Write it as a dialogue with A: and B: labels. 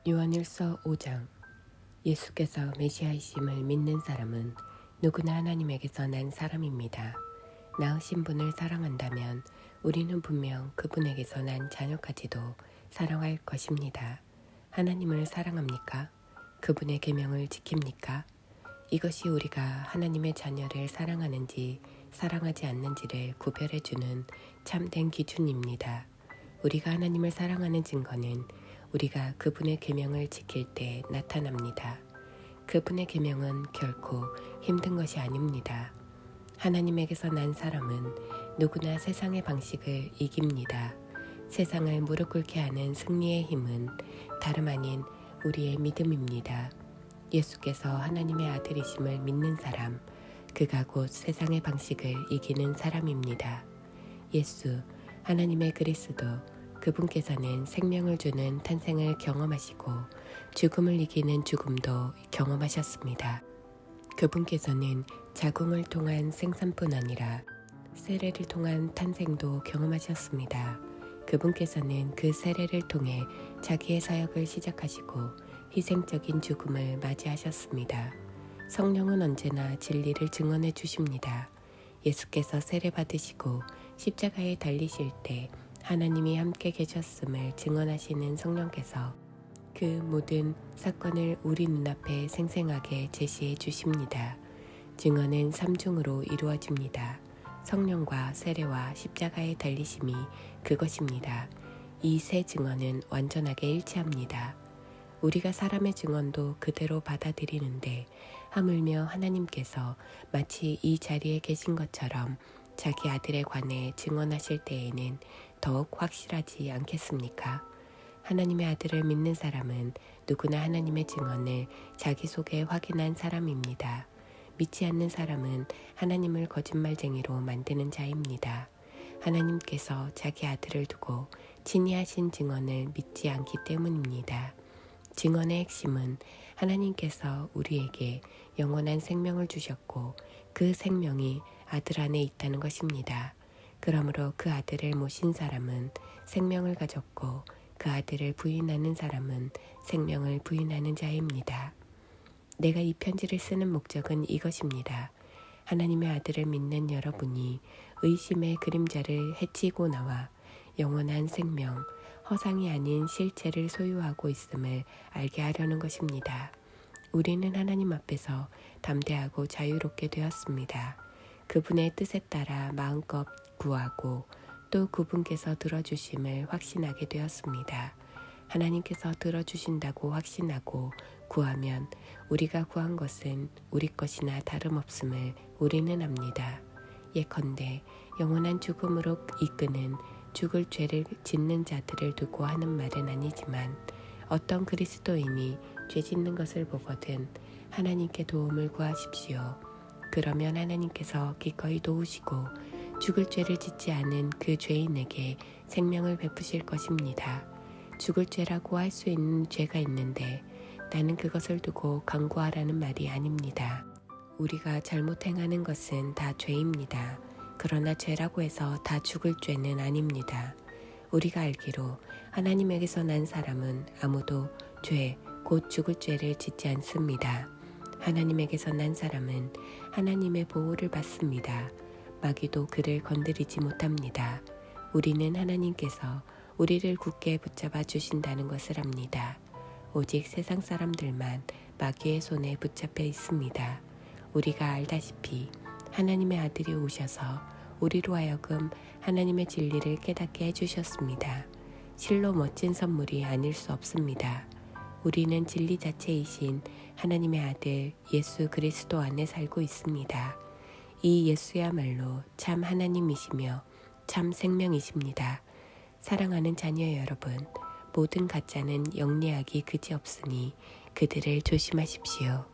A: 요한일서 5장. 예수께서 메시아이심을 믿는 사람은 누구나 하나님에게서 난 사람입니다. 낳으신 분을 사랑한다면 우리는 분명 그분에게서 난 자녀까지도 사랑할 것입니다. 하나님을 사랑합니까? 그분의 계명을 지킵니까? 이것이 우리가 하나님의 자녀를 사랑하는지 사랑하지 않는지를 구별해주는 참된 기준입니다. 우리가 하나님을 사랑하는 증거는 우리가 그분의 계명을 지킬 때 나타납니다. 그분의 계명은 결코 힘든 것이 아닙니다. 하나님에게서 난 사람은 누구나 세상의 방식을 이깁니다. 세상을 무릎 꿇게 하는 승리의 힘은 다름 아닌 우리의 믿음입니다. 예수께서 하나님의 아들이심을 믿는 사람, 그가 곧 세상의 방식을 이기는 사람입니다. 예수, 하나님의 그리스도, 그분께서는 생명을 주는 탄생을 경험하시고 죽음을 이기는 죽음도 경험하셨습니다. 그분께서는 자궁을 통한 생산뿐 아니라 세례를 통한 탄생도 경험하셨습니다. 그분께서는 그 세례를 통해 자기의 사역을 시작하시고 희생적인 죽음을 맞이하셨습니다. 성령은 언제나 진리를 증언해 주십니다. 예수께서 세례 받으시고 십자가에 달리실 때 하나님이 함께 계셨음을 증언하시는 성령께서 그 모든 사건을 우리 눈앞에 생생하게 제시해 주십니다. 증언은 삼중으로 이루어집니다. 성령과 세례와 십자가의 달리심이 그것입니다. 이 세 증언은 완전하게 일치합니다. 우리가 사람의 증언도 그대로 받아들이는데 하물며 하나님께서 마치 이 자리에 계신 것처럼 자기 아들에 관해 증언하실 때에는 더욱 확실하지 않겠습니까? 하나님의 아들을 믿는 사람은 누구나 하나님의 증언을 자기 속에 확인한 사람입니다. 믿지 않는 사람은 하나님을 거짓말쟁이로 만드는 자입니다. 하나님께서 자기 아들을 두고 친히 하신 증언을 믿지 않기 때문입니다. 증언의 핵심은 하나님께서 우리에게 영원한 생명을 주셨고 그 생명이 아들 안에 있다는 것입니다. 그러므로 그 아들을 모신 사람은 생명을 가졌고 그 아들을 부인하는 사람은 생명을 부인하는 자입니다. 내가 이 편지를 쓰는 목적은 이것입니다. 하나님의 아들을 믿는 여러분이 의심의 그림자를 헤치고 나와 영원한 생명, 허상이 아닌 실체를 소유하고 있음을 알게 하려는 것입니다. 우리는 하나님 앞에서 담대하고 자유롭게 되었습니다. 그분의 뜻에 따라 마음껏 구하고 또 그분께서 들어주심을 확신하게 되었습니다. 하나님께서 들어주신다고 확신하고 구하면 우리가 구한 것은 우리 것이나 다름없음을 우리는 압니다. 예컨대 영원한 죽음으로 이끄는 죽을 죄를 짓는 자들을 두고 하는 말은 아니지만 어떤 그리스도인이 죄 짓는 것을 보거든 하나님께 도움을 구하십시오. 그러면 하나님께서 기꺼이 도우시고 죽을 죄를 짓지 않은 그 죄인에게 생명을 베푸실 것입니다. 죽을 죄라고 할 수 있는 죄가 있는데 나는 그것을 두고 강구하라는 말이 아닙니다. 우리가 잘못 행하는 것은 다 죄입니다. 그러나 죄라고 해서 다 죽을 죄는 아닙니다. 우리가 알기로 하나님에게서 난 사람은 아무도 죄, 곧 죽을 죄를 짓지 않습니다. 하나님에게서 난 사람은 하나님의 보호를 받습니다. 마귀도 그를 건드리지 못합니다. 우리는 하나님께서 우리를 굳게 붙잡아 주신다는 것을 압니다. 오직 세상 사람들만 마귀의 손에 붙잡혀 있습니다. 우리가 알다시피 하나님의 아들이 오셔서 우리로 하여금 하나님의 진리를 깨닫게 해주셨습니다. 실로 멋진 선물이 아닐 수 없습니다. 우리는 진리 자체이신 하나님의 아들 예수 그리스도 안에 살고 있습니다. 이 예수야말로 참 하나님이시며 참 생명이십니다. 사랑하는 자녀 여러분, 모든 가짜는 영리하기 그지없으니 그들을 조심하십시오.